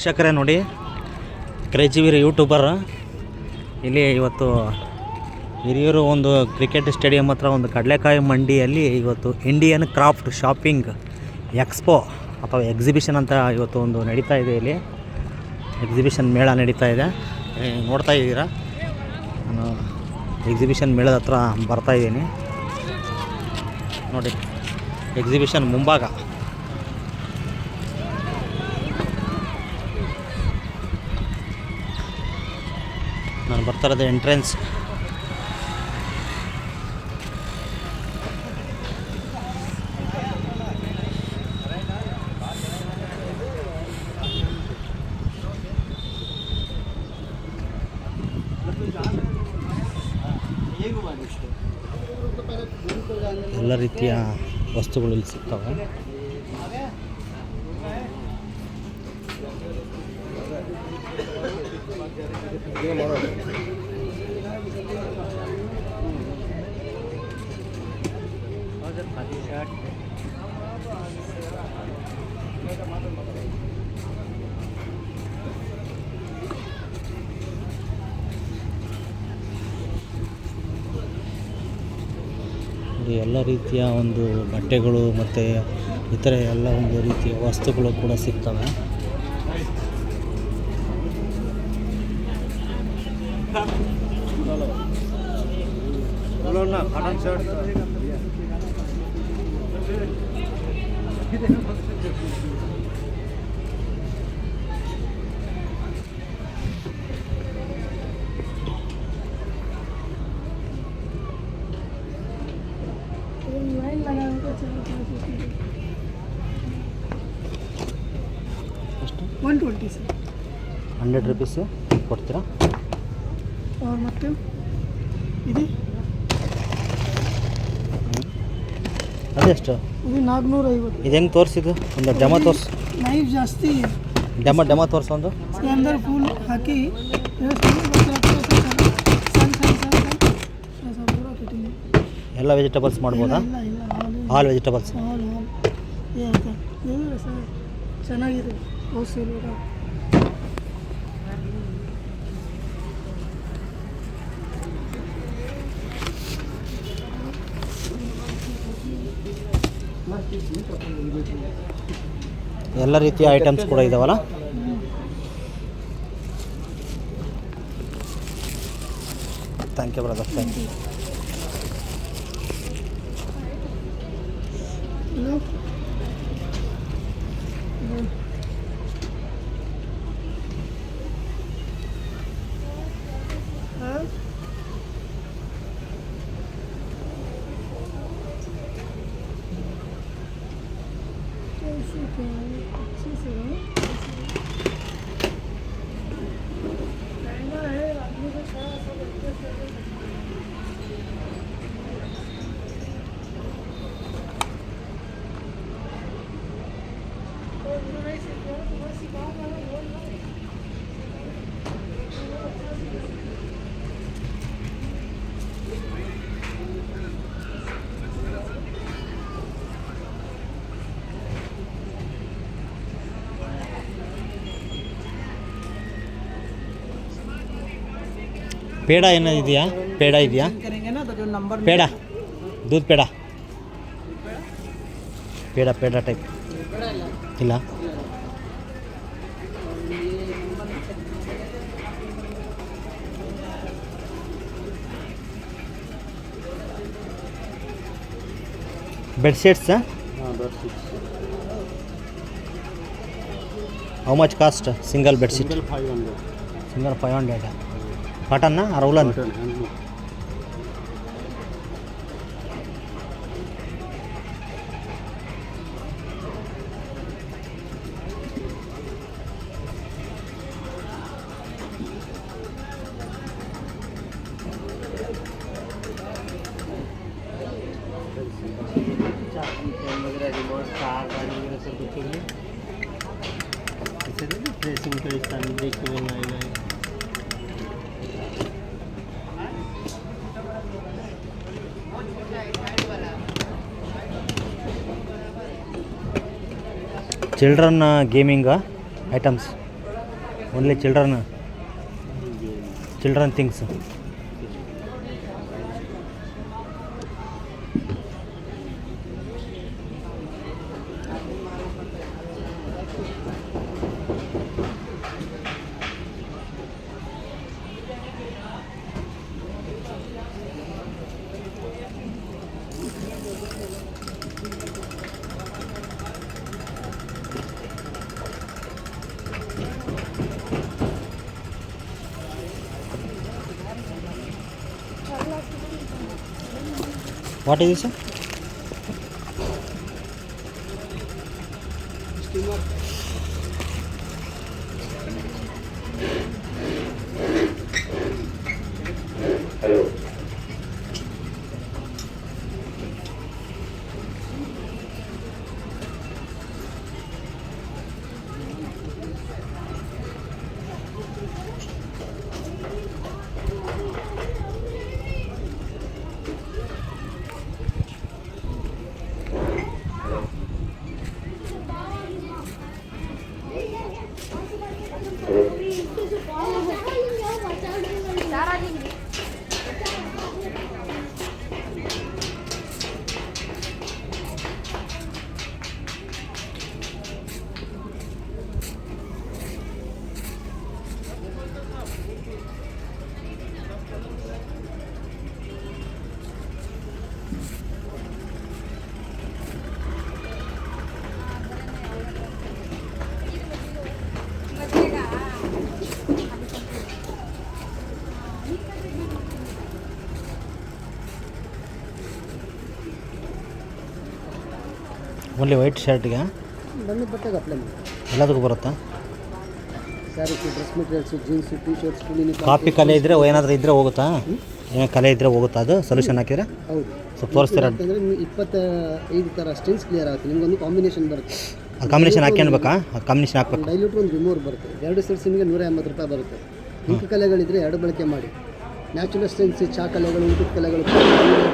ವೀಕ್ಷಕರೇ ನೋಡಿ, ಕ್ರೇಜಿವೀರ್ ಯೂಟ್ಯೂಬರ್ ಇಲ್ಲಿ ಇವತ್ತು ಹಿರಿಯೂರು ಒಂದು ಕ್ರಿಕೆಟ್ ಸ್ಟೇಡಿಯಂ ಹತ್ರ ಒಂದು ಕಡಲೆಕಾಯಿ ಮಂಡಿಯಲ್ಲಿ ಇವತ್ತು ಇಂಡಿಯನ್ ಕ್ರಾಫ್ಟ್ ಶಾಪಿಂಗ್ ಎಕ್ಸ್ಪೋ ಅಥವಾ ಎಕ್ಸಿಬಿಷನ್ ಅಂತ ಇವತ್ತು ಒಂದು ನಡೀತಾ ಇದೆ. ಇಲ್ಲಿ ಎಕ್ಸಿಬಿಷನ್ ಮೇಳ ನಡೀತಾ ಇದೆ, ನೋಡ್ತಾ ಇದ್ದೀರಾ. ನಾನು ಎಕ್ಸಿಬಿಷನ್ ಮೇಳದ ಹತ್ರ ಬರ್ತಾಯಿದ್ದೀನಿ ನೋಡಿ. ಎಕ್ಸಿಬಿಷನ್ ಮುಂಭಾಗ ನಾನು ಬರ್ತಾ ಇರೋದು ಎಂಟ್ರೆನ್ಸ್. ಎಲ್ಲ ರೀತಿಯ ವಸ್ತುಗಳು ಇಲ್ಲಿ ಸಿಗ್ತವೆ. ಎಲ್ಲ ರೀತಿಯ ಒಂದು ಬಟ್ಟೆಗಳು ಮತ್ತು ಇತರೆ ಎಲ್ಲ ಒಂದು ರೀತಿಯ ವಸ್ತುಗಳು ಕೂಡ ಸಿಗ್ತವೆ. ಎಷ್ಟು? 120 ಸರ್. 100 ರೂಪೀಸ್ ಕೊಡ್ತೀರಾ? ಮತ್ತು ಇದು ಅದೆಷ್ಟು? ಇದು 450. ಇದು ಹೆಂಗೆ ತೋರಿಸಿದ್ದು? ಒಂದು ಡೆಮೋ ತೋರಿಸಿ. ನೈಫ್ ಜಾಸ್ತಿ ಡೆಮೋ ತೋರಿಸೊಂದು. ಅಂದರ್ ಫುಲ್ ಹಾಕಿ ಎಲ್ಲ ವೆಜಿಟೇಬಲ್ಸ್ ಮಾಡ್ಬೋದಾ? All vegetables. ಚೆನ್ನಾಗಿದೆ. ಎಲ್ಲ ರೀತಿಯ ಐಟಮ್ಸ್ ಕೂಡ ಇದಾವಲ್ಲ. Thank you brother, thank you. Peda ಏನ ಇದೆಯಾ? पेड़ा ಇದೆಯಾ? पेड़ा, दूध पेड़ा, पेड़ा टाइप ಇಲ್ಲ. Bedsheets? how much cost single bedsheet? single 500. cotton na or woolen? Dressing का स्थान देखिए बनाएगा. Children gaming items only children things. What is this? Only white ಶರ್ಟ್ಗೆ ಬಣ್ಣದ ಬಟ್ಟೆಗೆ ಅಪ್ಲೈ ಮಾಡಿ ಎಲ್ಲದಕ್ಕೂ ಬರುತ್ತಾ? Sarees, dress materials, jeans, T shirts, ಕಾಪಿ ಕಲೆ ಇದ್ದರೆ ಏನಾದರೂ ಇದ್ದರೆ ಹೋಗುತ್ತಾ? ಏನೋ ಕಲೆ ಇದ್ದರೆ ಹೋಗುತ್ತಾ ಅದು ಸೊಲ್ಯೂಷನ್ ಹಾಕಿದ್ರೆ? ಹೌದು. ಸ್ವಲ್ಪ ತೋರಿಸ್ತೀರಾ? ಯಾಕಂದರೆ ನಿಮ್ಗೆ 25 ಥರ ಸ್ಟೆನ್ಸ್ ಕ್ಲಿಯರ್ ಆಗುತ್ತೆ. ನಿಮ್ಗೊಂದು ಕಾಂಬಿನೇಷನ್ ಬರುತ್ತೆ. ಅದು ಕಾಂಬಿನೇಷನ್ ಹಾಕ್ಯನ್ಬೇಕಾ? ಅದು ಕಾಂಬಿನೇಷನ್ ಹಾಕ್ಬೇಕು. ಡೈಲ್ಯೂಟ್ ಒಂದು ರಿಮೂವರ್ ಬರುತ್ತೆ. 2 ಸೆಟ್ಸ್ ನಿಮಗೆ 180 ರೂಪಾಯಿ ಬರುತ್ತೆ. ಇಂಕು ಕಲೆಗಳಿದ್ದರೆ 2 ಬಳಕೆ ಮಾಡಿ. ನ್ಯಾಚುರಲ್ ಸ್ಟೆನ್ಸ್, ಚಾ ಕಲೆಗಳು, ಊಟದ ಕಲೆಗಳು,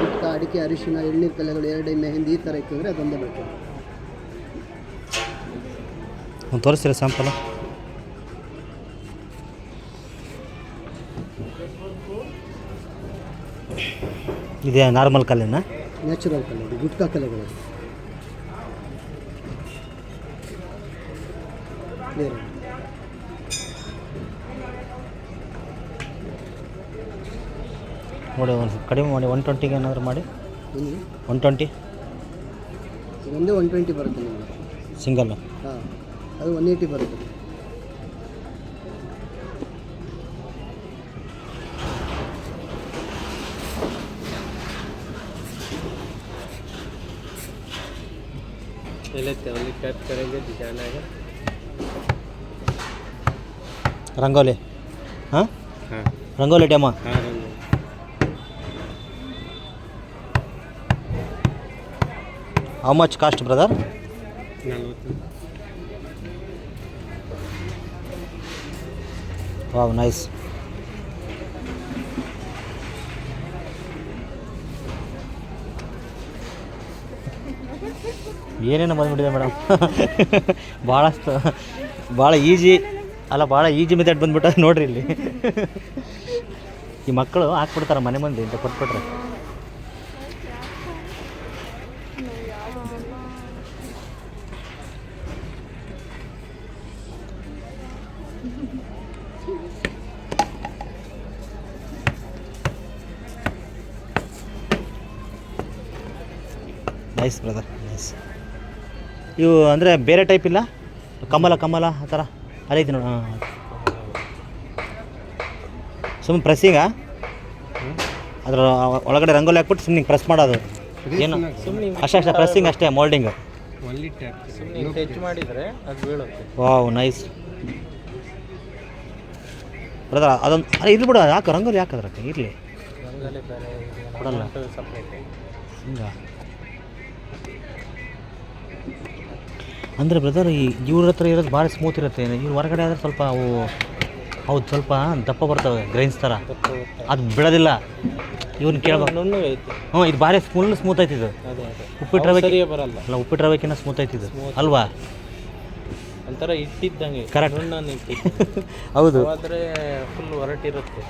ಗುಟ್ಕ, ಅಡಿಕೆ, ಅರಿಶಿನ, ಎಳ್ನೀರು ಕಲೆಗಳು, 2 ಮೆಹಂದಿ ಈ ಥರ ಇತ್ತು ಅದೊಂದೇ ಬಳಕೆ. ಒಂದು ತೋರಿಸ್ತೀರಾ ಸ್ಯಾಂಪಲ್? ಇದೇ ನಾರ್ಮಲ್ ಕಲೆನ? ನ್ಯಾಚುರಲ್ ಕಲೆ, ಗುಟ್ಕಾ ಕಲೆಗಳು ಕ್ಲಿಯರ್. ನೋಡಿ ಒಂದು ಕಡಿಮೆ ಮಾಡಿ 120ಗೆ ಏನಾದರೂ ಮಾಡಿ. 120 ಒಂದೇ 120 ಬರುತ್ತೆ ನಿಮಗೆ ಸಿಂಗಲ್ಲು. ಹಾಂ, ಅದು 180 ಬರುತ್ತೆ. पहले कट करेंगे, डिजाइन आएगा. ರಂಗೋಲಿ. ಹಾಂ हाँ ರಂಗೋಲಿ ಡೆಮೋ. हाँ rangoli. How much cost brother? 40. Wow, nice. ಏನೇನು ಬಂದ್ಬಿಟ್ಟಿದೆ ಮೇಡಮ್. ಭಾಳ ಈಜಿ ಮೆಥಡ್ ಬಂದ್ಬಿಟ್ಟ ನೋಡ್ರಿ ಇಲ್ಲಿ. ಈ ಮಕ್ಕಳು ಹಾಕ್ಬಿಡ್ತಾರೆ ಮನೆ ಮಂದಿ ಅಂತ ಕೊಟ್ಬಿಟ್ರೆ. Nice brother, nice. ಇವು ಅಂದರೆ ಬೇರೆ ಟೈಪ್ ಇಲ್ಲ? ಕಮಲ ಆ ಥರ ಅಲ್ಲೈತಿ ನೋಡಿ. ಹಾಂ, ಸುಮ್ಮನೆ ಪ್ರೆಸ್ಸಿಂಗಾ? ಅದರ ಒಳಗಡೆ ರಂಗೋಲಿ ಹಾಕ್ಬಿಟ್ಟು ಸುಮ್ಮನೆ ಪ್ರೆಸ್ ಮಾಡೋದು ಏನು? ಅಷ್ಟೇ ಪ್ರೆಸ್ಸಿಂಗ್ ಅಷ್ಟೇ, ಮೋಲ್ಡಿಂಗ್. ಟಚ್ ಮಾಡಿದರೆ ಅದು ಬೀಳುತ್ತೆ. Wow, nice brother. ಅದೊಂದು ಅರೆ ಇರ್ಲಿ ಬಿಡು, ಯಾಕೆ ರಂಗೋಲಿ ಹಾಕಿದ್ರಕ್ಕೆ ಇರಲಿ ಕೊಡಲ್ಲ ಹಿಂಗ. ಅಂದರೆ ಬ್ರದರ್ ಇವ್ರ ಹತ್ರ ಇರೋದು ಭಾಳ ಸ್ಮೂತ್ ಇರುತ್ತೆ. ಇವ್ರ ಹೊರಗಡೆ ಆದರೆ ಸ್ವಲ್ಪ ಅವು ಹೌದು ಸ್ವಲ್ಪ ದಪ್ಪ ಬರ್ತವೆ, ಗ್ರೈನ್ಸ್ ಥರ. ಅದು ಬಿಡೋದಿಲ್ಲ. ಇವ್ನ ಕೇಳ್ಬೇಕು. ಹ್ಞೂ, ಇದು ಭಾರಿ ಸ್ಮೂತ್ ಐತಿದು. ಉಪ್ಪಿಟ್ಟು ರವೆ ಬರಲ್ಲ ಅಲ್ಲ, ಉಪ್ಪಿಟ್ಟು ರವೆಕಿನ್ನ ಸ್ಮೂತ್ ಐತಿದು ಅಲ್ವಾ? ಒಂಥರ ಇಟ್ಟಿದ್ದಂಗೆ Correct. ನುಣ್ಣನ್ನು ಇಟ್ಟಿದ್ದಂಗೆ ಹೌದು ಆದರೆ ಫುಲ್ ಹೊರಟಿರುತ್ತೆ.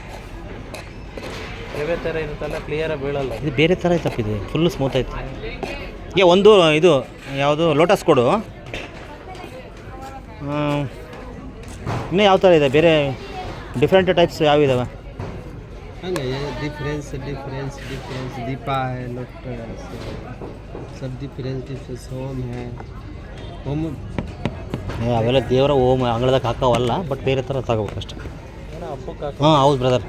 ರವೆ ಥರ ಇರುತ್ತಲ್ಲ, ಕ್ಲಿಯರಾಗಿ ಬೀಳಲ್ಲ. ಇದು ಬೇರೆ ಥರ ಐತಪ್ಪ, ಇದು ಫುಲ್ಲು ಸ್ಮೂತ್ ಐತೆ. ಏ ಒಂದು ಇದು ಯಾವುದು ಲೋಟಸ್ ಕೊಡು. ಇನ್ನೂ ಯಾವ ಥರ ಇದೆ ಬೇರೆ ಡಿಫ್ರೆಂಟ್ ಟೈಪ್ಸ್ ಯಾವ ಇದಾವೆ? ಹಂಗೆ ಡಿಫ್ರೆನ್ಸ್ ದೀಪ है लोटस सब ಡಿಫ್ರೆನ್ಸ್ ಹೋಮ್ है ಹೋಮ್ ಅವೆಲ್ಲ ದೇವರ ಓಮ್ ಅಂಗಳದಾಗ ಹಾಕೋವಲ್ಲ, ಬಟ್ ಬೇರೆ ಥರ ತಗೋಬೇಕಷ್ಟೆ. ಏನೋ ಹಬ್ಬಕ್ಕೆ ಹಾಂ ಹೌದು ಬ್ರದರ್.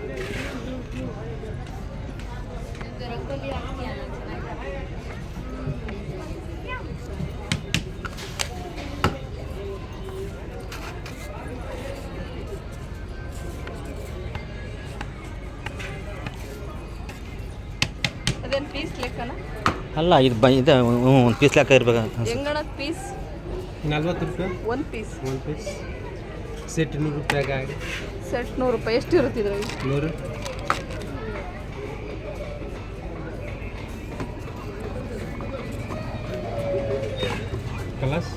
ಅದೇನು ಪೀಸ್ ಲೆಕ್ಕನ? ಅಲ್ಲ ಇದು ಇದು ಒಂದು ಪೀಸ್ ಲೆಕ್ಕ ಇರ್ಬೇಕು. ಹೆಂಗಣ ಪೀಸ್? 40 ರೂಪಾಯಿ ಒಂದು ಪೀಸ್. ಒಂದು ಪೀಸ್ ಸೆಟ್ 100 ರೂಪಾಯಿಗೆ ಆಗಿ ಸೆಟ್ 100 ರೂಪಾಯಿ. ಎಷ್ಟು ಇರುತ್ತೆ ಇದ್ರಲ್ಲಿ? 100 ಕಲರ್ಸ್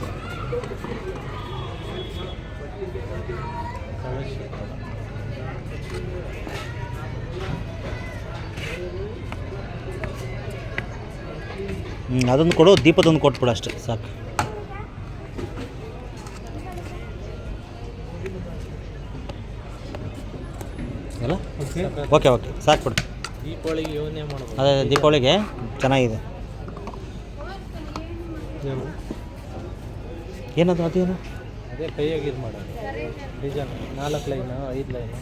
ಅದೊಂದು ಕೊಡು, ದೀಪದೊಂದು ಕೊಟ್ಬಿಡು ಅಷ್ಟೇ ಸಾಕು. ಅಲ್ಲ ಓಕೆ ಓಕೆ ಸಾಕು ಬಿಡು. ದೀಪಾವಳಿಗೆ ಯೋಚನೆ ಮಾಡ್ಬೋದು. ಅದೇ ದೀಪಾವಳಿಗೆ ಚೆನ್ನಾಗಿದೆ. ಏನದು ಅದೇನು? ಅದೇ ಕೈಯಾಗಿ ಇದು ಮಾಡೋದು ಡಿಸೈನ್ 4 ಲೈನು 5 ಲೈನು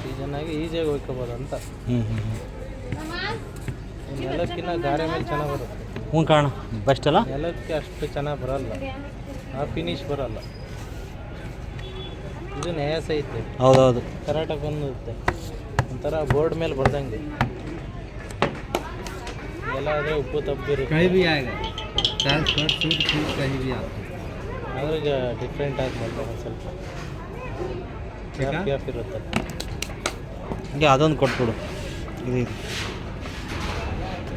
ಡಿಸೈನಾಗಿ ಈಸಿಯಾಗಿ ಹೋಗ್ಕೋಬೋದು ಅಂತ. ಹ್ಞೂ ನೆಲಕ್ಕಿಂತ ಗಾರೆ ಮೇಲೆ ಚೆನ್ನಾಗಿ ಬರುತ್ತೆ. ಹ್ಞೂ ಕಾರಣ ಬೆಸ್ಟ್ ಅಲ್ಲ. ನೆಲಕ್ಕೆ ಅಷ್ಟು ಚೆನ್ನಾಗಿ ಬರಲ್ಲ, ಆ ಫಿನಿಶ್ ಬರಲ್ಲ. ಇದು ನ್ಯಾಸ ಐತೆ, ಹೌದೌದು ಕರಾಟಾಗಿ ಬಂದಿರುತ್ತೆ, ಒಂಥರ ಬೋರ್ಡ್ ಮೇಲೆ ಬರ್ದಂಗೆ. ಎಲ್ಲ ಆದರೆ ಉಪ್ಪು ತಪ್ಪಿರುತ್ತೆ, ಅದ್ರಾಗ ಡಿಫ್ರೆಂಟ್ ಆಗಿ ಮಾಡ್ತಾರೆ. ಒಂದು ಸ್ವಲ್ಪ ಕ್ಯಾಫ್ ಇರುತ್ತೆ. ಹಂಗೆ ಅದೊಂದು ಕೊಟ್ಬಿಡು. ಇದು ಇದು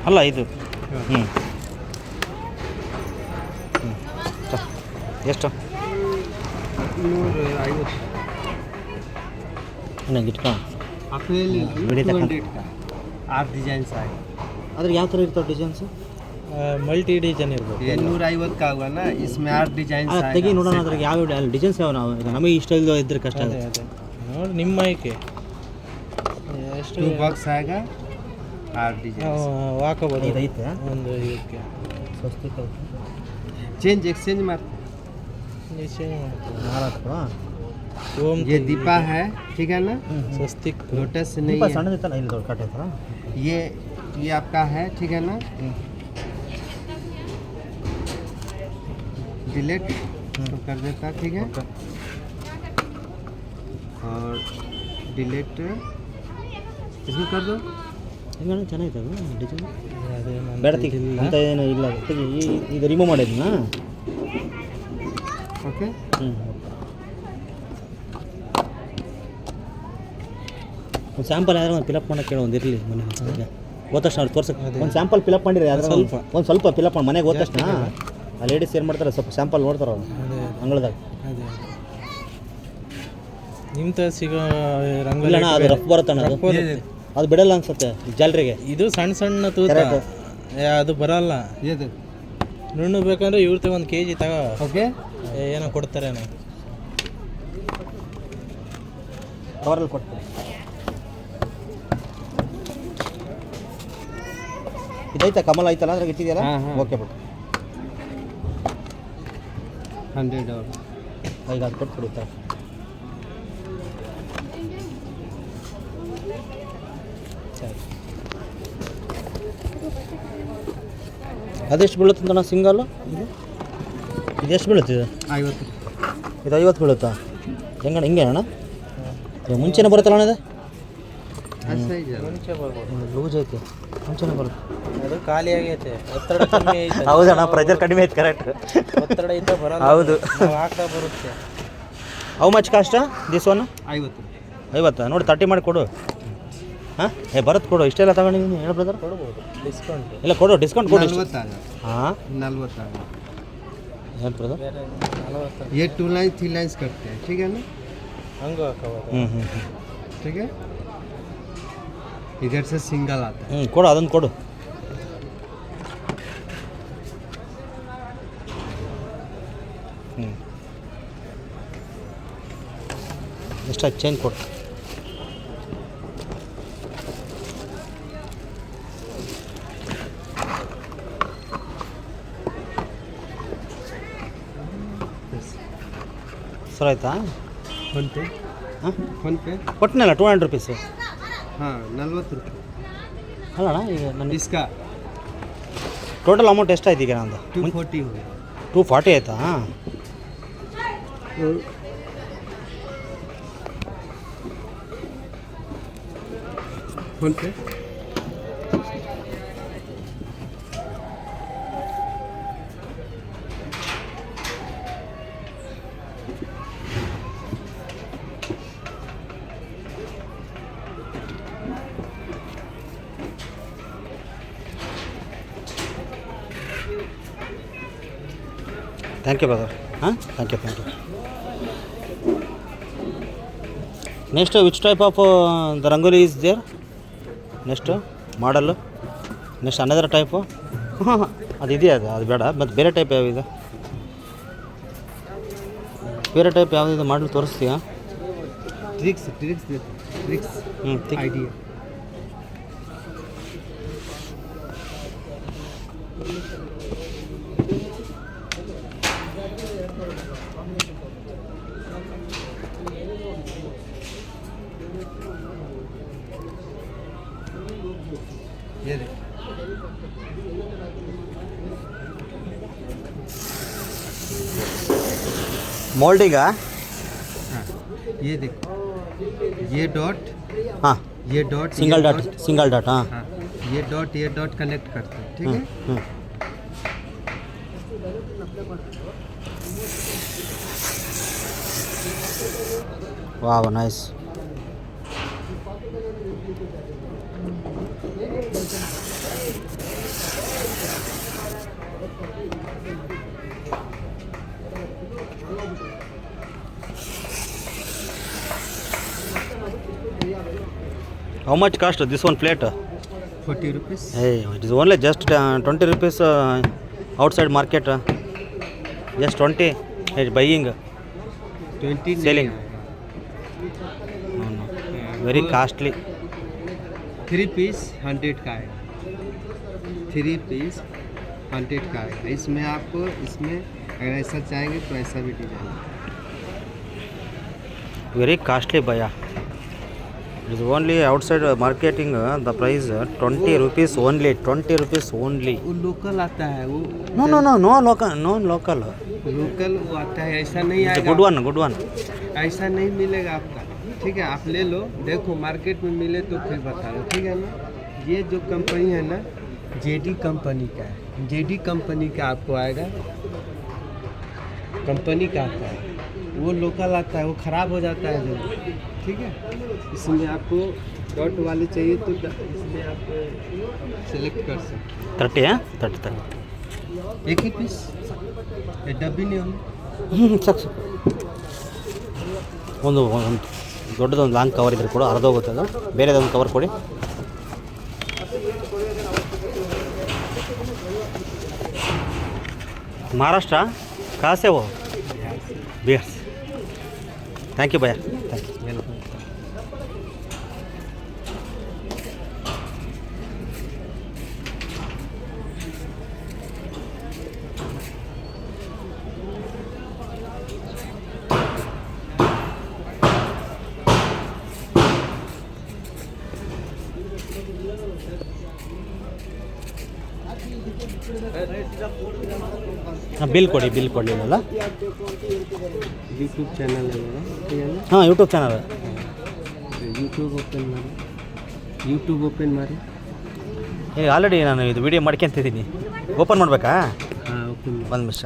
ಅಲ್ಲ ಇದು. ಹ್ಞೂ ಎಷ್ಟು? 150 ನಂಗೆ ಇಟ್ಕೊ ಬಿಡಿ ತಗೊಂಡು 6 ಡಿಸೈನ್ಸ್ ಆಗಿ. ಅದ್ರ ಯಾವ ಥರ ಇರ್ತಾವೆ ಡಿಸೈನ್ಸು? ಮಲ್ಟಿ ಡಿಸೈನ್ ಇರ್ಬೋದು. 150 का हुआ ना, इसमें 8 डिजाइन ತೆಗಿ ನೋಡೋಣ ಅದ್ರಾಗ ಯಾವ ಡಿಸೈನ್ಸ್ ಯಾವ. ನಾವು ಈಗ ನಮಗೆ ಇಷ್ಟ ಇಲ್ಲದೆ ಇದ್ರೆ ಕಷ್ಟ ಅದೇ ಆಗುತ್ತೆ. ಅದೇ ನೋಡಿ ನಿಮ್ಮ ಆಯ್ಕೆ. ಎಷ್ಟು ಬಾಕ್ಸ್ ಆಗ 8 ಡಿಸೈನ್ ಹಾಕೋಬೋದು. ಇದು ಐತೆ ಒಂದು ಇದಕ್ಕೆ ಸ್ವಸ್ತಿಕ್ ಚೇಂಜ್ ಎಕ್ಸ್ಚೇಂಜ್ ಮಾಡ್ತೀವಿ. ನಾಲ್ಕು ओम ये दीपा है, ठीक है ना, स्वस्तिक लोटस नहीं है, ಸಣ್ಣದಿತ್ತಲ್ಲ ಇಲ್ಲಿ ದೊಡ್ಡ ಕಟ್ಟೆ ಥರ. ये आपका है, ठीक है ना, डिलीट तो कर देता, ठीक है, और डिलीट इसमें कर दो. ಹಿಂಗೆ ಚೆನ್ನಾಗಿತ್ತು ಅದು ಡಿಸೈನ್. ಬೇಡ ತೆಗಿ ಅಂತ ಏನು ಇಲ್ಲ, ತೆಗಿ. ಇದು ರಿಮೂವ್ ಮಾಡಿದ್ನಾ? ಓಕೆ. ಹ್ಞೂ ಒಂದು ಸ್ಯಾಂಪಲ್ ಯಾರು ಒಂದು ಫಿಲಪ್ ಮಾಡೋಕ್ಕೆ ಕೇಳೋ, ಒಂದು ಇರಲಿ ಮನೆ ಹೋದ ತಕ್ಷಣ ಅವ್ರು ತೋರ್ಸಕ್ಕೆ ಒಂದು ಸ್ಯಾಂಪಲ್ ಫಿಲಪ್ ಮಾಡಿರಿ. ಅದ್ರ ಒಂದು ಸ್ವಲ್ಪ ಫಿಲಪ್ ಮಾಡಿ ಮನೆಗೆ ಹೋದ ತಕ್ಷಣ ಆ ಲೇಡೀಸ್ ಏನು ಮಾಡ್ತಾರೆ, ಸ್ವಲ್ಪ ಸ್ಯಾಂಪಲ್ ನೋಡ್ತಾರೆ ಅವ್ರು ಅಂಗಳದಾಗ. ಅದೇ ನಿಮ್ಮ ತ ಸಿಗೋ ರಂಗೋಲಿ ಅದು ರಫ್ ಬರುತ್ತಣ್ಣ, ಅದು ಬಿಡಲ್ಲ ಅನ್ಸುತ್ತೆ ಜಾಲರಿಗೆ. ಇದು ಸಣ್ಣ ಸಣ್ಣ ತೂತ ಅದು ಬರಲ್ಲ. ಇದು ನುಣ್ಣು ಬೇಕಂದ್ರೆ ಇವ್ರ ಒಂದು kg ತಗೋ. ಓಕೆ, ಏನೋ ಕೊಡ್ತಾರೇನೋ ಕವರಲ್ಲಿ ಕೊಟ್ಟು. ಇದೈತಾ ಕಮಲ ಐತಲ್ಲ ಅದ್ರಾಗ ಇಟ್ಟಿದೆಯಲ್ಲ? ಓಕೆ ಬಿಟ್ಟು 100 ಈಗ ಅದು ಕೊಟ್ಟು ಬಿಡುತ್ತಾ. ಅದೆಷ್ಟು ಬೀಳುತ್ತೆ ಅಣ್ಣ ಸಿಂಗಲ್ಲು? ಇದು ಎಷ್ಟು ಬೀಳುತ್ತೆ? ಇದು 50. ಇದು 50 ಬೀಳುತ್ತಾ? ಹೆಂಗಣ್ಣ ಹಿಂಗೆ ಅಣ್ಣ? ಮುಂಚೆನೇ ಬರುತ್ತಲ್ಲ ಅಣ್ಣ ಇದು? ಮುಂಚೆ ಬರ್ಬೋದು, ಲೂಸ್ ಐತೆ, ಮುಂಚೆನೇ ಬರುತ್ತೆ. ಅದು ಖಾಲಿ ಆಗೈತೆ, ಒತ್ತಡ ಕಮ್ಮಿ ಐತೆ. ಹೌದಣ್ಣ, ಪ್ರೆಷರ್ ಕಡಿಮೆ ಐತೆ, ಕರೆಕ್ಟ್. ಒತ್ತಡ ಇದ್ದ ಬರಲ್ಲ. ಹೌದು, ಆಗ್ತಾ ಬರುತ್ತೆ. How much cost this one? 50. 50 ನೋಡಿ 30 ಮಾಡಿ ಕೊಡು. ಹಾಂ ಬರುತ್ತೆ ಕೊಡು. ಇಷ್ಟೆಲ್ಲ ತಗೊಂಡಿದ್ದೀನಿ ಹೇಳಿ ಬ್ರದರ್. ಕೊಡ್ಬೋದು ಡಿಸ್ಕೌಂಟ್. ಇಲ್ಲ ಕೊಡು, ಡಿಸ್ಕೌಂಟ್ ಕೊಡು. 40 ಹಾಂ 40 ಏನು ಬ್ರದರ್? ಬೇರೆ 40 ये 2 लाइन 3 लाइन्स करते हैं, ठीक है ना? ಹಂಗೂ ಹಾಕೋಬೋದು. ಹ್ಞೂ ठीक है, इधर से सिंगल आता है. ಕೊಡು ಅದನ್ನು ಕೊಡು. ಎಷ್ಟಾಯ್ತು ಚೇಂಜ್ ಕೊಡು. ಸರ್ ಆಯ್ತಾ? फोन पे, ಹಾಂ फोन पे. ಕೊಟ್ಟನಲ್ಲ 200 ರುಪೀಸು. हाँ 40 रुपये ಅಲ್ಲಣ್ಣ ಈಗ ನನ್ನ इसका. ಟೋಟಲ್ ಅಮೌಂಟ್ ಎಷ್ಟಾಯ್ತು ಈಗ ನಂದು? 240 हो गया. 240 ಆಯ್ತಾ? PhonePe. Thank you brother. ಹಾಂ thank you. Next which type of the rangoli is there? Next ಮಾಡಲ್ಲು, ನೆಕ್ಸ್ಟ್ ಅನದರ್ ಟೈಪು. ಹಾಂ ಅದು ಇದೆಯಾ? ಅದು ಬೇಡ. ಮತ್ತು ಬೇರೆ ಟೈಪ್ ಯಾವಿದೆ? ಬೇರೆ ಟೈಪ್ ಯಾವುದಿದೆ ಮಾಡಲು ತೋರಿಸ್ತೀಯಾ? ट्रिक्स ಹ್ಞೂ आइडिया. ये देख, ಮೋಲ್ಡಿಂಗಾ? ये देखो, ये डॉट, ಹಾಂ ये डॉट, ಸಿಂಗಲ್ ಡಾಟ್. ಹಾಂ हाँ, ये डॉट कनेक्ट करते हैं, ठीक है. ಹ್ಞೂ wow nice. How much cost this one plate? 40 rupees. Hey, it is only just 20 rupees outside market. Just 20 is buying. 20 Selling. नहीं No. Very costly. 3 पीस 100 का है. 3 पीस 100 का है. इसमें आपको अगर ऐसा चाहेंगे तो ऐसा भी design. Very costly bhaiya. It is only outside marketing the price 20 rupees only. 20 rupees only. वो लोकल आता है, वो No local. लोकल वो आता है. ऐसा नहीं It's a आएगा. good one. ऐसा नहीं मिलेगा आपका. ठीक है, आप ले लो, देखो मार्केट में मिले तो फिर बता दो, ठीक है ना. ये जो कंपनी है ना, जेडी कंपनी का है. जेडी कंपनी का आपको आएगा, कंपनी का आता है. वो लोकल आता है, वो ख़राब हो जाता है जल्दी. ठीक है, इसमें आपको डॉट वाले चाहिए तो इसमें आप सेलेक्ट कर सकते. 30 hein? 30. एक ही पीस, ये डब्बी नहीं होना. ಸಾಕು ಒಂದು ದೊಡ್ಡದೊಂದು ಲಾಂಗ್ ಕವರ್ ಇದ್ರೆ ಕೂಡ ಅರ್ಧೋಗುತ್ತೆ. ಅದು ಬೇರೆದೊಂದು ಕವರ್ ಕೊಡಿ. ಮಹಾರಾಷ್ಟ್ರ ಕಾಸೇವು ಬಿಹಾರ್. ಥ್ಯಾಂಕ್ ಯು ಭಯ್ಯ. Thank you. ಬಿಲ್ ಕೊಡಲಿಲ್ಲ. ಯೂಟ್ಯೂಬ್ ಚಾನಲ್ ಇದೆ, ठीक है ना. ಹಾಂ ಯೂಟ್ಯೂಬ್ ಚಾನಲ್. ಯೂಟ್ಯೂಬ್ ಓಪನ್ ಮಾಡಿ. ಈಗ ಆಲ್ರೆಡಿ ನಾನು ಇದು ವಿಡಿಯೋ ಮಾಡ್ಕೊಂತಿದ್ದೀನಿ. ಓಪನ್ ಮಾಡಬೇಕಾ? ಹಾಂ, ಓಪನ್. ಒಂದು ನಿಮಿಷ.